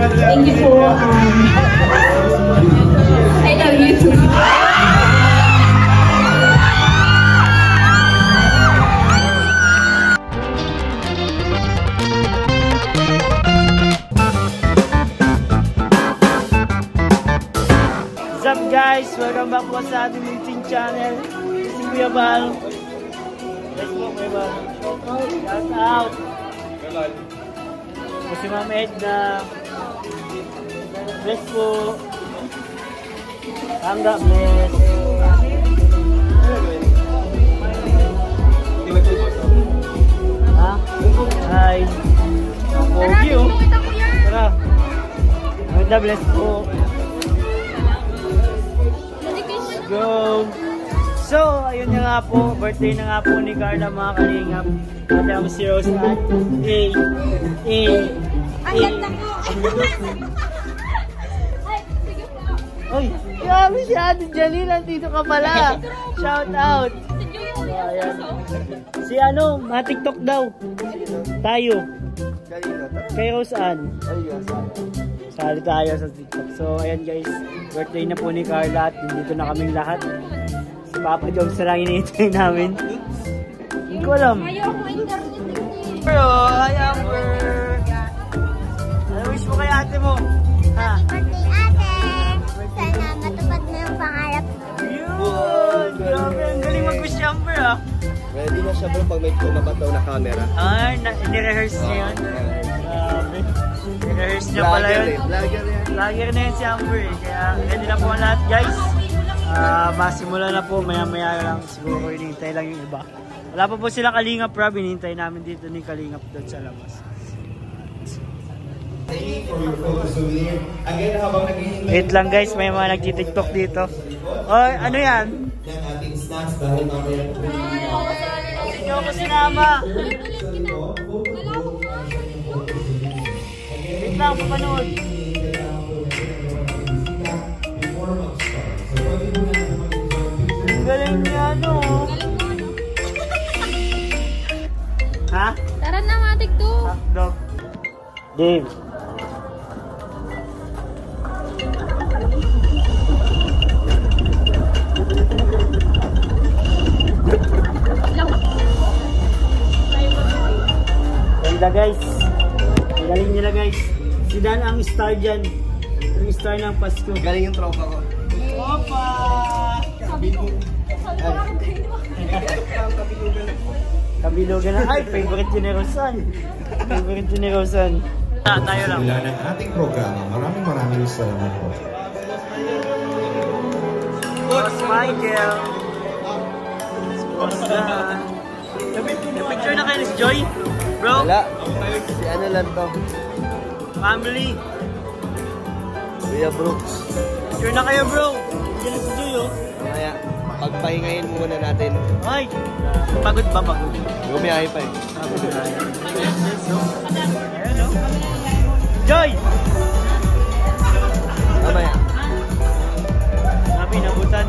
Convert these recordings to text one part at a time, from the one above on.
Thank you po. I love you too. What's up guys? Welcome back po sa ating YouTube channel. Si Kuya Bal. Let's go Kuya Bal. Shout out. Si Ma'am Edna. Bless po. Hangga bless. Ha? Hi. Pogi oh. Tara. Hangga bless po. Go! So, ayun na nga po, birthday na nga po ni Carla mga kalingap. Alam si Rose at Ang ganda ko! Ay, sige po. Uy, grabe si Ate Janine, nandito ka pala. Shout out! Ayan. Si ano, ma-TikTok daw. Tayo. Kay Rose Ann. Sali tayo sa TikTok. So, ayan guys, birthday na po ni Carla at dito na kaming lahat. Si Papa Jones na lang iniintay namin. Hindi ko alam. Ayaw ako internet eh. Bro, hi Amber! Ano wish mo kay ate mo? Ha? Birthday ate! Sana matupad mo yung pangarap mo. Yun! Grabe, ang galing mag-wish si Amber ah. Ready na siya bro pag may kumabataw na camera. Ay, ni-rehearse niya yun. Grabe. Ni-rehearse niya pala yun. Vlogger yan. Vlogger na yun si Amber eh. Kaya ready na po ang lahat guys. Masimula na po. Maya-maya lang siguro hinihintay lang yung iba. Wala pa po sila Kalingap Rob. Hinihintay namin dito ni Kalingap doon sa labas. Wait lang guys. May mga nagtitiktok dito. Oy, ano yan? Hindi ako sinama. Wait lang, papanood. Ang galing niya, ano? Ha? Tara na, matik to. Hotdog. Dave. Ganda guys. Ang galing nila guys. Si Dan ang star dyan. Ang star ng Pasko. Galing yung tropa ko. Opa! Kabilugan na. Ay, favorite yun ni Rosan. Favorite yun ni Rosan. Tayo lang. Mula ng ating programa, maraming salamat po. Boss Michael. Boss Dan. Napicture na kayo ni si Joy? Bro? Wala. Si ano lang to. Family. Kuya Brooks. Picture na kayo bro. Diyan si Joy oh. Mamaya, pagpahingayin muna natin. Ay! Pagod ba? Pagod. Gumiyahe pa eh. Pagod na. Ayan oh. Joy! Mamaya. Sabi, nabutan.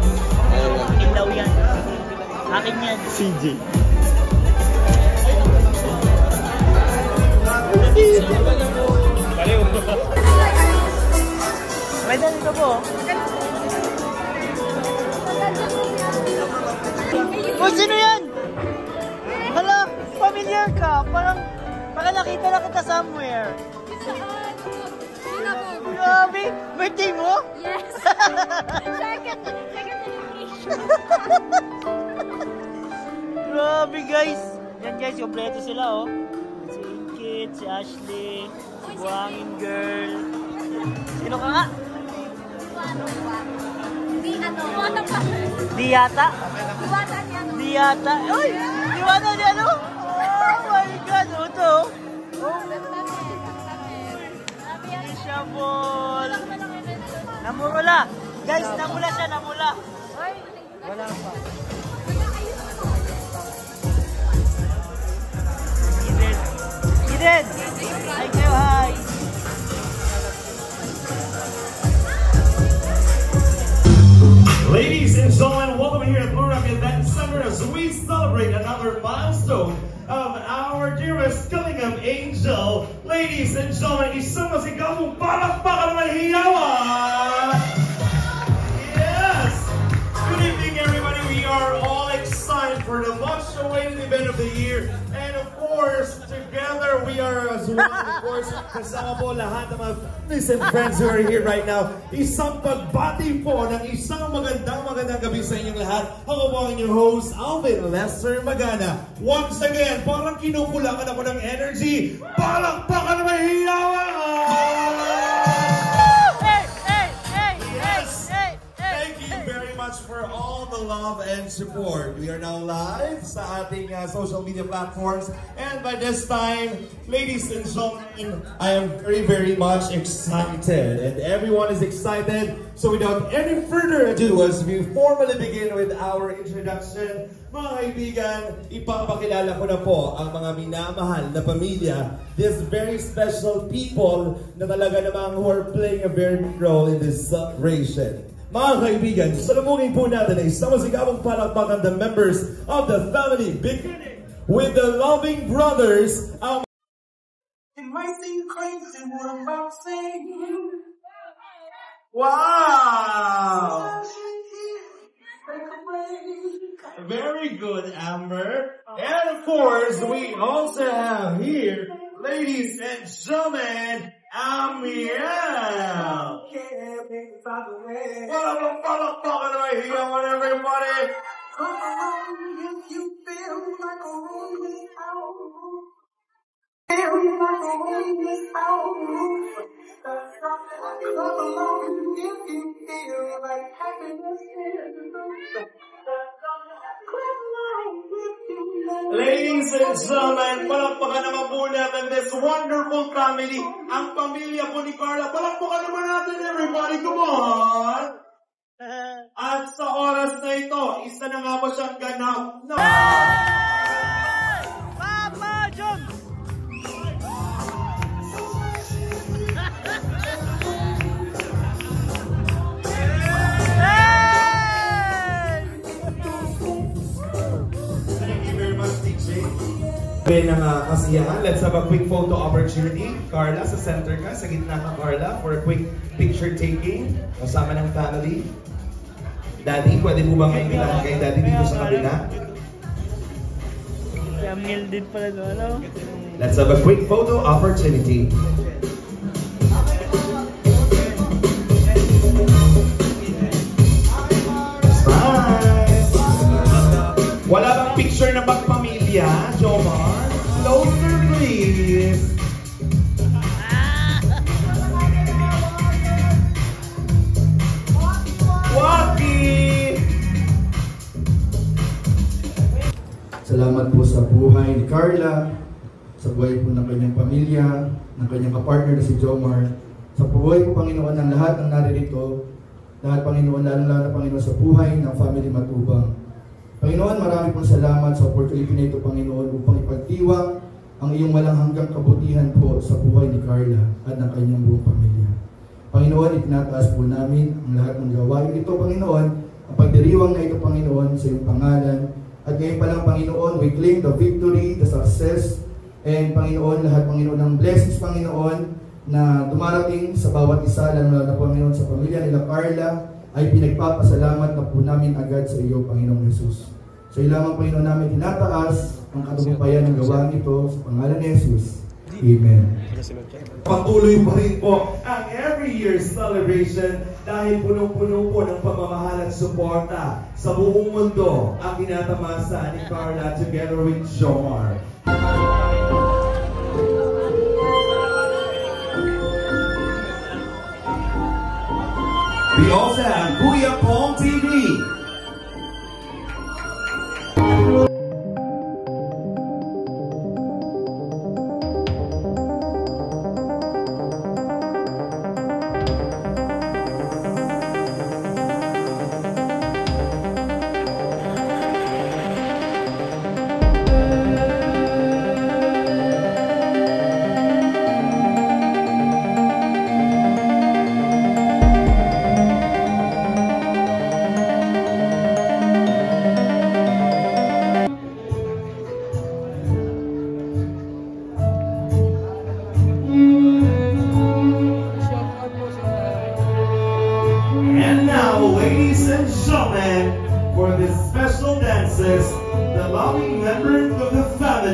Ayun lang. Ilaw yan. Akin yan. CJ. May dito po. Oh, sino yan? Hala, familiar ka. Parang nakita na kita somewhere. Grabe, birthday mo? Yes. Second notification. Grabe guys. Yan guys, kompleto sila oh. Si Inkit, si Ashley, si Buhangin Girl. Sino ka nga? Di yata? Di yata. Uy! Diwata niya no? Oh my God! O to? Shabol! Namula! Guys, namula siya, namula! Wala pa. Eden! Eden! Hi kayo, hi! Ladies and gentlemen, welcome here at Blue Rock Event Center as we celebrate another milestone of our our dearest Killingham Angel. Ladies and gentlemen, isang masigabong palakpakan naman hiyawan! Yes! Good evening, everybody. We are all excited for the much-awaited event of the year. And of course, together we are as one. Of course, kasama po lahat ng mga families and friends who are here right now. Isang pagbati po ng isang magandang gabi sa inyong lahat. Ako po ang inyong host, Alvin Lester Magana. Once again, parang kinukulangan ako ng energy. Palakpakan na mahiyawan! For all the love and support. We are now live sa ating social media platforms, and by this time, ladies and gentlemen, I am very much excited, and everyone is excited. So without any further ado, as we formally begin with our introduction, mga kaibigan, ipapakilala ko na po ang mga minamahal na pamilya, these very special people na talaga namang who are playing a very big role in this celebration. Mga kaibigan, salubungin po natin ay isang masigabong palakpakan the members of the family, beginning with the Loving Brothers. It might seem crazy what I'm about to say. Wow! Very good, Amber. And of course, we also have here, ladies and gentlemen, Amiel. Palakpakan na hiyawan, everybody. Come along if you feel like a rolling out. Feel like a rolling out. Come along if you feel like happiness is the truth. Ladies and gentlemen, palakpakan naman po natin this wonderful family, ang pamilya po ni Carla. Palakpakan naman natin, everybody, come on! At sa oras na ito, isa na nga ba siyang ganap na... Papa Jones! ng kasiyahan. Let's have a quick photo opportunity. Carla, sa center ka, sa gitna ka, Carla, for a quick picture taking kasama ng family. Daddy, pwede mo ba ngayon kailangan kay Daddy dito sa kabila? Si Amiel din pala doon, ano? Let's have a quick photo opportunity. Wala bang picture na magpamilya, Jomar? Closer, please. Waki! Salamat po sa buhay ni Carla, sa buhay po ng kanyang pamilya, ng kanyang kapartner na si Jomar, sa buhay po, Panginoon, ng lahat ng naririto, lahat, Panginoon, lalo-lalo na, Panginoon, sa buhay ng family Matubang. Panginoon, marami pong salamat sa opportunity na ito, Panginoon, upang ipagdiwang ang iyong walang hanggang kabutihan po sa buhay ni Carla at ng kanyang buong pamilya. Panginoon, itinataas po namin ang lahat ng gawain ito, Panginoon, ang pagdiriwang na ito, Panginoon, sa iyong pangalan. At ngayon pa lang, Panginoon, we claim the victory, the success, and Panginoon, lahat, Panginoon, ng blessings, Panginoon, na dumarating sa bawat isa, lalo na, Panginoon, sa pamilya nila Carla, ay pinagpapasalamat na po namin agad sa iyo, Panginoong Jesus. Sa iyo lamang, Panginoon, namin tinataas ang katagumpayan ng gawain ito sa pangalan ni Jesus. Amen. Patuloy pa rin po ang every year celebration dahil punong-puno po ng pamamahal at suporta sa buong mundo ang tinatamasa ni Carla together with Jomar. We also have Kuya Pong TV.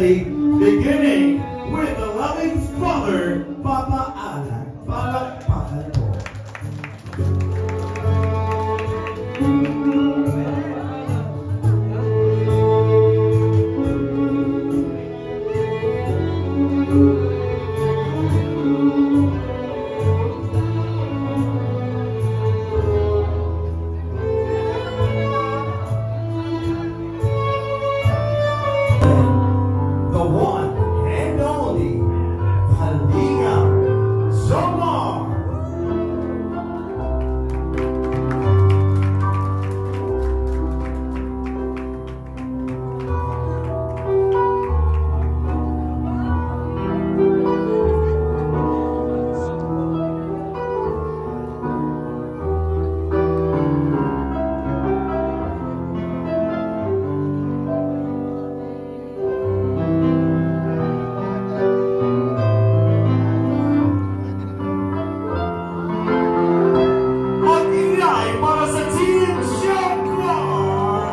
family, beginning with the loving father, Papa Alan. Papa Alan. The one and only Kalinga Jomar. Mag-ingay para sa Team Jomar.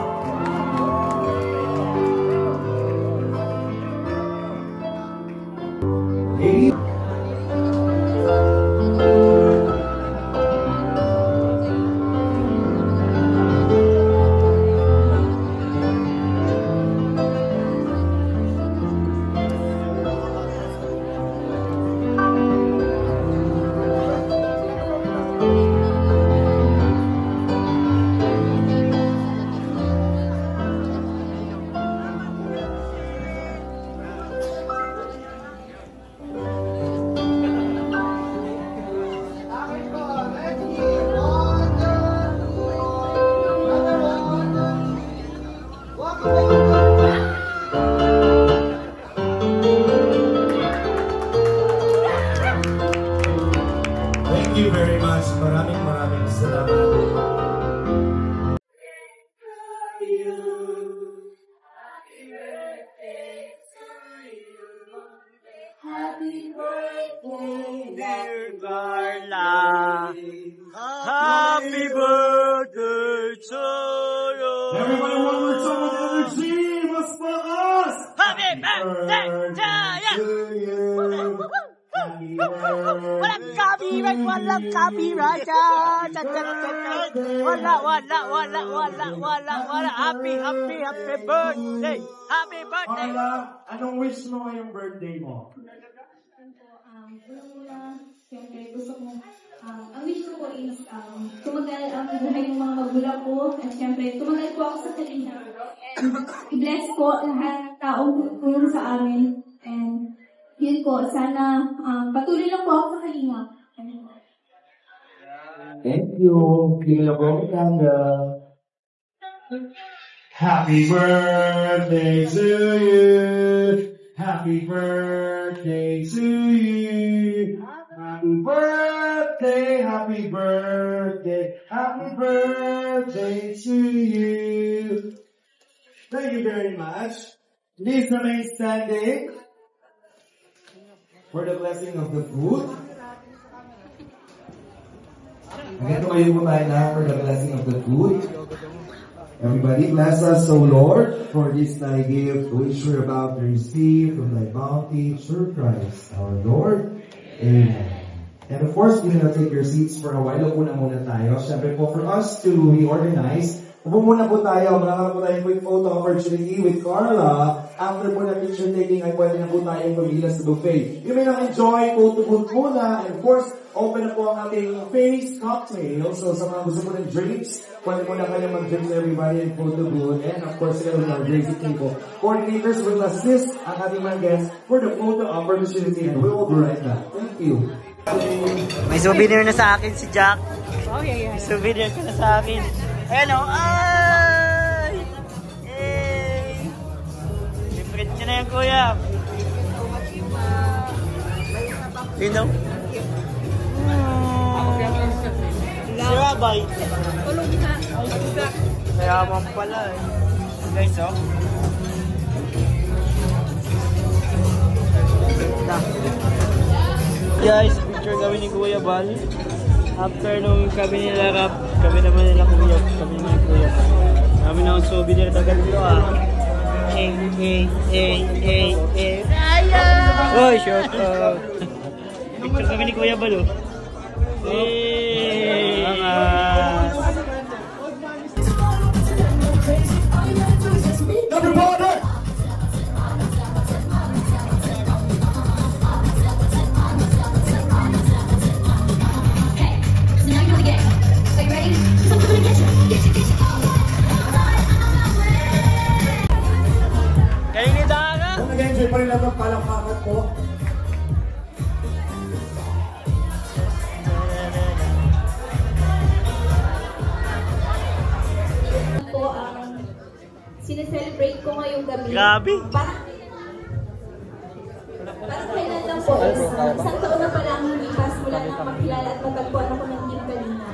Thank you very much. Maraming salamat. Dear Carla, happy birthday to you. Everybody, one more time with energy. Mas paas. Happy birthday to you. Happy birthday. Walang copyright, walang copyright. Wala. Happy birthday. Happy birthday. Carla, anong wish mo ngayong birthday mo? Siyempre, gusto ko, ang wish ko po is, tumagal ang buhay ng mga magulang ko, at siyempre, tumagal po ako sa Kalinga. And i-bless po lahat ng taong tutulong sa amin. And yun po, sana patuloy lang po ako sa Kalinga. Thank you. Kila po Kanga. Happy birthday to you. Happy birthday to you. Happy birthday, happy birthday, happy birthday to you. Thank you very much. Please remain standing for the blessing of the food. Again, tumayo po tayo na for the blessing of the food. Everybody, bless us, O Lord, for this thy gift, which we're about to receive from thy bounty through Christ, our Lord. Amen. And of course, you can take your seats for a while. Upo na muna tayo. Siyempre po, for us to reorganize, upo muna po tayo. Malakala po tayo quick photo opportunity with Carla. After po na picture taking, ay pwede na po tayong pumila sa buffet. You may na-enjoy photo booth muna. And of course, open na po ang ating face cocktail. So sa mga gusto mo ng drinks, pwede po na kayo mag-drinks everybody in photo booth. And of course, sila with our Gracie table. Coordinators will assist ang ating mga guests for the photo opportunity. And we will be right back. Thank you. May souvenir na sa akin si Jack. May souvenir ka na sa akin. Ayan o. Ay! Yay! Favorite niya na yan, kuya. You know? Si Rabay. Mayaman pala eh. Guys, oh. Guys, picture kami ni Kuya Bal. After nung kami nila rap, kami naman nila Kuya. Kami naman ni Kuya. Kami na ang souvenir na ganito ah. Oy, shout out. Picture kami ni Kuya Balo. Number border! Kayo ni Dara. Kung nag-enjoy pa rin natin palakpakan po. Po ang sineselebrate ko ngayong gabi. Grabe. Parang kailan lang po, isang taon na pala ang lumipas mula nang makilala at matagpuan ako ng Team Kalinga.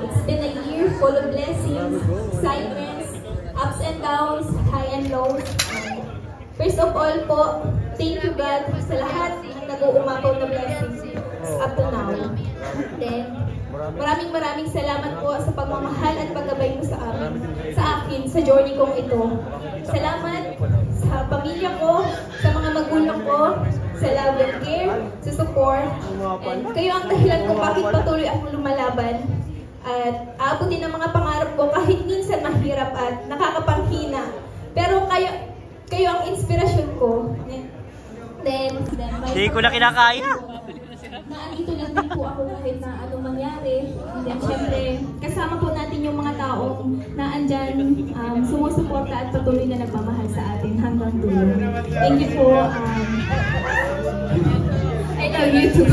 It's been a year full of blessings, excitements, ups and downs, high and lows. First of all po, thank you God sa lahat ng nag-uumapaw na blessings up to now. Then, maraming salamat po sa pagmamahal at paggabay mo sa akin sa journey kong ito. Salamat sa pamilya ko, sa mga magulang ko, sa love and care, sa support. And kayo ang dahilan kung bakit patuloy akong lumalaban. At aabutin ang mga pangarap ko kahit minsan mahirap at nakakapanghina. Pero kayo ang inspirasyon ko. Then Hindi ko na kinakaya. Naandito lang din po ako kahit na anong mangyari. And then, syempre, kasama po natin yung mga taong naandyan, sumusuporta at patuloy na nagmamahal sa atin hanggang dulo. Thank you po. I love you too.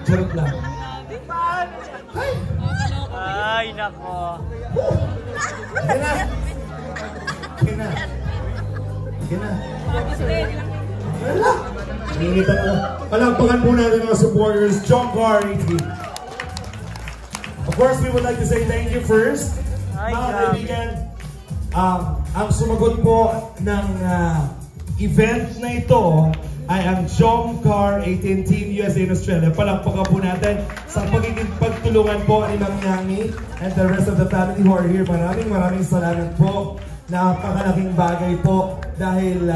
Charot lang. Ay, nako. Kena. Wala. Nangingitan ako. Palagpakan po natin mga supporters. Jomcar 80. Of course, we would like to say thank you first. Mga kaibigan, ang sumagot po ng event na ito ay ang Jomcar 18 Team USA in Australia. Palakpakan po natin sa pagiging pagtulungan po ni Ma'am Yangi and the rest of the family who are here. Maraming salamat po. Napakalaking bagay po dahil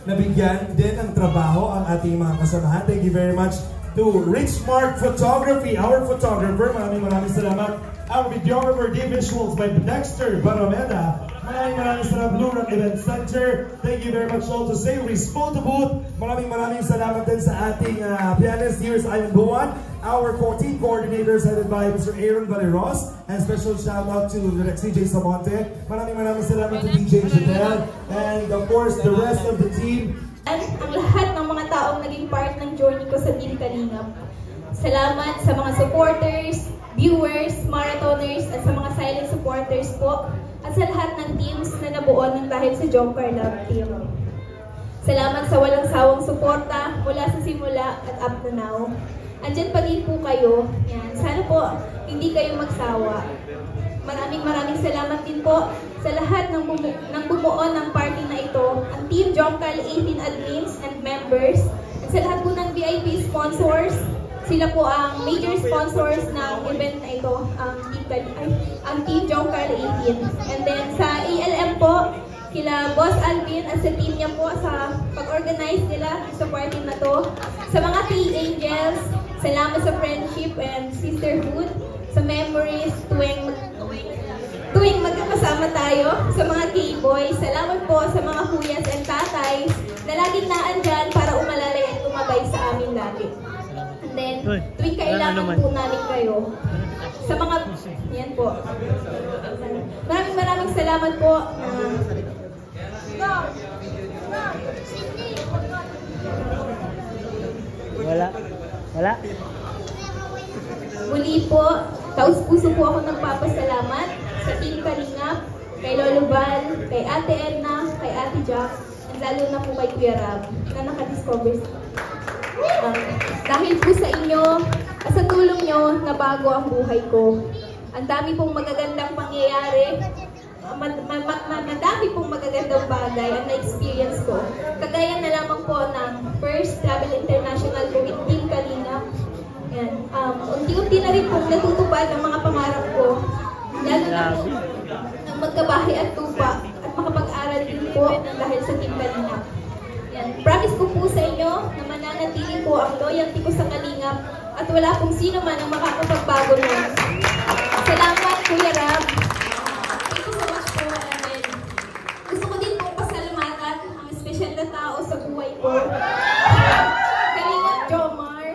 nabigyan din ng trabaho ang ating mga kasamahan. Thank you very much to Richmark Photography, our photographer. Maraming salamat. Our videographer, Dave Visuals by Dexter Baromeda. Maraming salamat, Blue Rock Event Center. Thank you very much also sa Sayris Photo Booth. Maraming salamat din sa ating pianist. Here's Ivan Buwan, our team coordinators headed by Mr. Aaron Valeros. And special shout out to CJ Samonte. Maraming salamat to DJ Janelle. And of course, the rest of the team. Ang lahat ng mga taong naging part ng journey ko sa Team Kalingap. Salamat sa mga supporters, viewers, marathoners, at sa mga silent supporters po. At sa lahat ng teams na nabuo ng dahil sa Jomcar Love Team. Salamat sa walang sawang suporta mula sa simula at up to now. Andyan pa din po kayo. Yan. Sana po hindi kayo magsawa. Maraming salamat din po sa lahat ng bumuo ng party na ito. Ang Team Jomcar 18 admins and members. At sa lahat po ng VIP sponsors. Sila po ang major sponsors ng event na ito, ang Team Jomcar 18. And then sa ALM po, kila Boss Alvin at sa team niya po sa pag-organize nila sa party na to. Sa mga P-Angels, salamat sa friendship and sisterhood, sa memories tuwing magkakasama tayo, sa mga K-boys, salamat po sa mga kuyas and tatay na laging naandyan para umalalay at tumabay sa amin lagi. And then, tuwing kailangan po namin kayo. Sa mga, yan po. Maraming salamat po. Wala. muli po, taus-puso po ako nagpapasalamat sa Team Kalingap, kay Lolo Val, kay Ate Edna, kay Ate Jack, at lalo na po kay Kuya Rab, na nakadiscover sa dahil po sa inyo, sa tulong nyo, nabago ang buhay ko. Ang dami pong magagandang pangyayari, madami pong magagandang bagay ang na-experience ko. Kagaya na lamang po ng first Travel International ko with Team Kalingap. Unti-unti na rin pong natutupad ang mga pangarap ko. Lalo na po ng magkabahay at tupa at makapag-aral din po dahil sa Team Kalingap. Promise ko po sa inyo na mananatili po ang loyalty ko sa Kalingap at wala pong sino man ang makakapagbago nun. Salamat, Kuya Rab. Thank you so much po. And gusto ko din pong pasalamatan ang espesyal na tao sa buhay ko. Kalingap Jomar.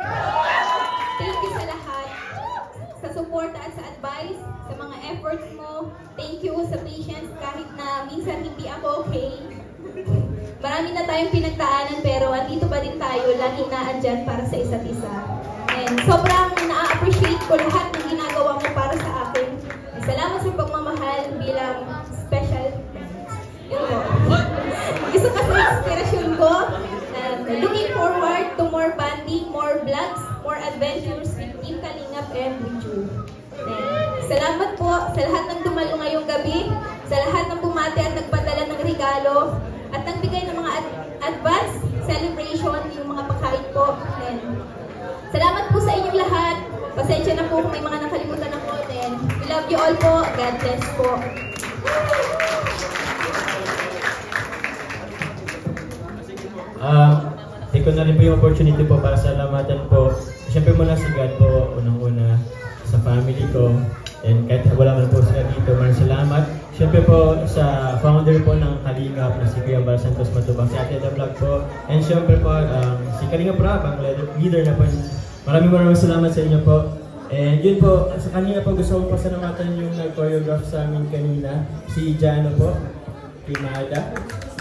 Thank you sa lahat. Sa suporta at sa advice, sa mga efforts mo. Thank you sa patience kahit na minsan hindi ako okay. Marami na tayong pinagdaanan pero andito pa din tayo, laging naandyan para sa isa't isa. And sobrang na-appreciate ko lahat ng ginagawa mo para sa akin. And salamat sa pagmamahal bilang special friend. Yun po. Gusto ka sa inspirasyon ko. Looking forward to more bonding, more vlogs, more adventures with Team Kalingap and with you. Salamat po sa lahat ng dumalo ngayong gabi, sa lahat ng bumati at nagpadala ng regalo, at nagbigay ng mga advance celebration, yung mga pagkain po. And salamat po sa inyong lahat. Pasensya na po kung may mga nakalimutan ako. And we love you all po. God bless po. Take ko na rin po yung opportunity po para salamatan po. Siyempre muna si God po, unang-una sa family ko. And kahit wala man po sila dito, maraming salamat. Siyempre po sa founder po ng Kalingap na si Kuya Val Santos Matubang, si Ate Eda Vlog po. And siyempre po si Kalingap Rab, ang leader na po. Maraming salamat sa inyo po. And yun po, sa kanina po gusto ko pasalamatan yung nag-choreograph sa amin kanina, si Jano po, kay Maada.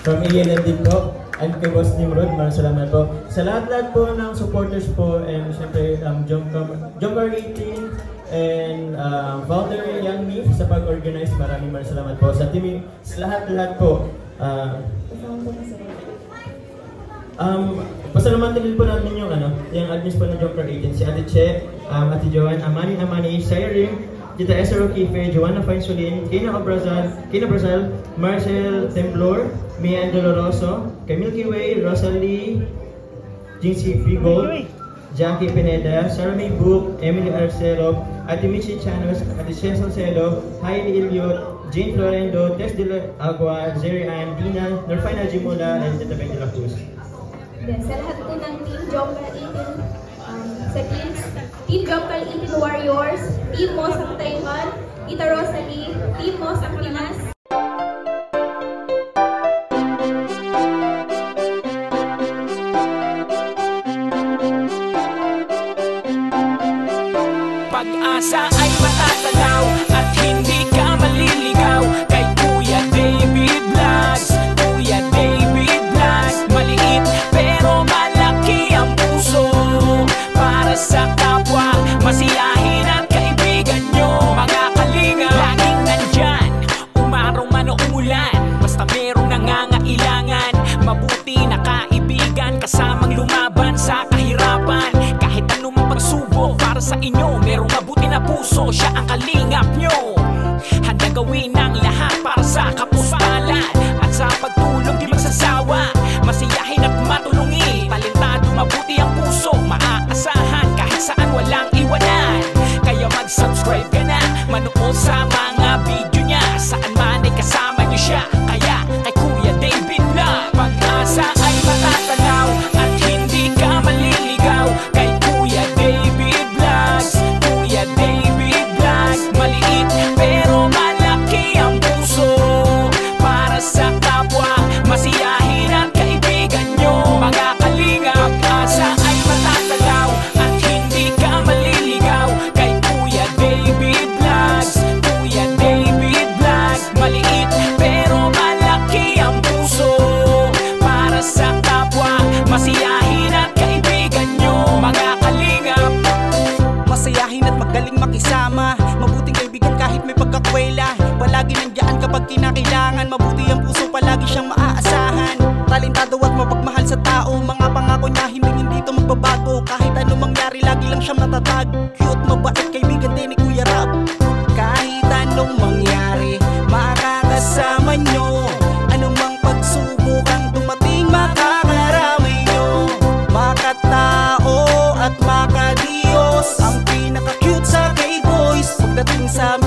From ALN din po. And kay Boss Nimrod, maraming salamat po. Sa lahat-lahat po ng supporters po, and siyempre Jomcar 18 and founder Young Me sa pag-organize, maraming salamat po. Sa team, sa lahat-lahat po. Pasalamatan din po namin yung admins po ng Jomcar 18, si Ate Che, Ate Joanne, Amani, Siring, Tita Esther O'Keefe, Joanna Fainsulin, Kina Brazal, Marcel Temblor, Mia Doloroso, kay Milky Way, Rosalie, Jinxie Frigol, Jackie Pineda, Sarah May Book, Emily Arcelo, Ate Michi Chanos, Ate Cecil Celo, Hailey Iliot, Jane Florendo, Tess de la Agua, Zeri Ann, Dina, Norfina Jimula, and Tita Betty La Cruz. Sa lahat po ng Team Jomcar 18, sa Team Jomcar 18 Warriors, Team Mos ang Taiwan, Tita Rosalie, Team Mos ang Pinas. Pag-asa ay matatanaw at hindi ka maliligaw kay Kuya David Vlogs. Kuya David Vlogs, maliit pero malaki ang puso para sa kapwa, masiyahin at kaibigan nyo. Mga kalinga, laging nandyan, umaraw man o umulan, basta merong nangangailangan. Mabuti na kaibigan, kasamang lumaban sa kahirapan. Kahit anumang pagsubok para sa inyo, merong mabuti na puso, siya ang kalingap nyo. Handa gawin ang lahat para sa kapustalan, at sa pagtulong di magsasawa, masiyahin at matulungin. Talentado, mabuti ang puso, maaasahan kahit saan walang iwanan. Kaya mag-subscribe ka na, manood sa mga video niya, saan man ay kasama niyo siya. Kaya kay Kuya David Vlog, pag-asa ay matatanaw at hindi ka maliligaw kay Kuya David Vlogs. Kuya David Vlogs, maliit pero malaki ang puso para sa kapwa, masiyahin at kaibigan nyo. Mga kalinga, pag-asa ay matatanaw at hindi ka maliligaw kay Kuya David Vlogs. kinakailangan. Mabuti ang puso, palagi siyang maaasahan. Talentado at mapagmahal sa tao, mga pangako niya hindi to magbabago. Kahit anong mangyari, lagi lang siyang matatag. Cute, mabait, kaibigan din ni Kuya Rap. Kahit anong mangyari, makakasama nyo. Anumang pagsubok ang dumating, makakarami nyo. Makatao at makadiyos, ang pinaka-cute sa K-Boys. Pagdating sa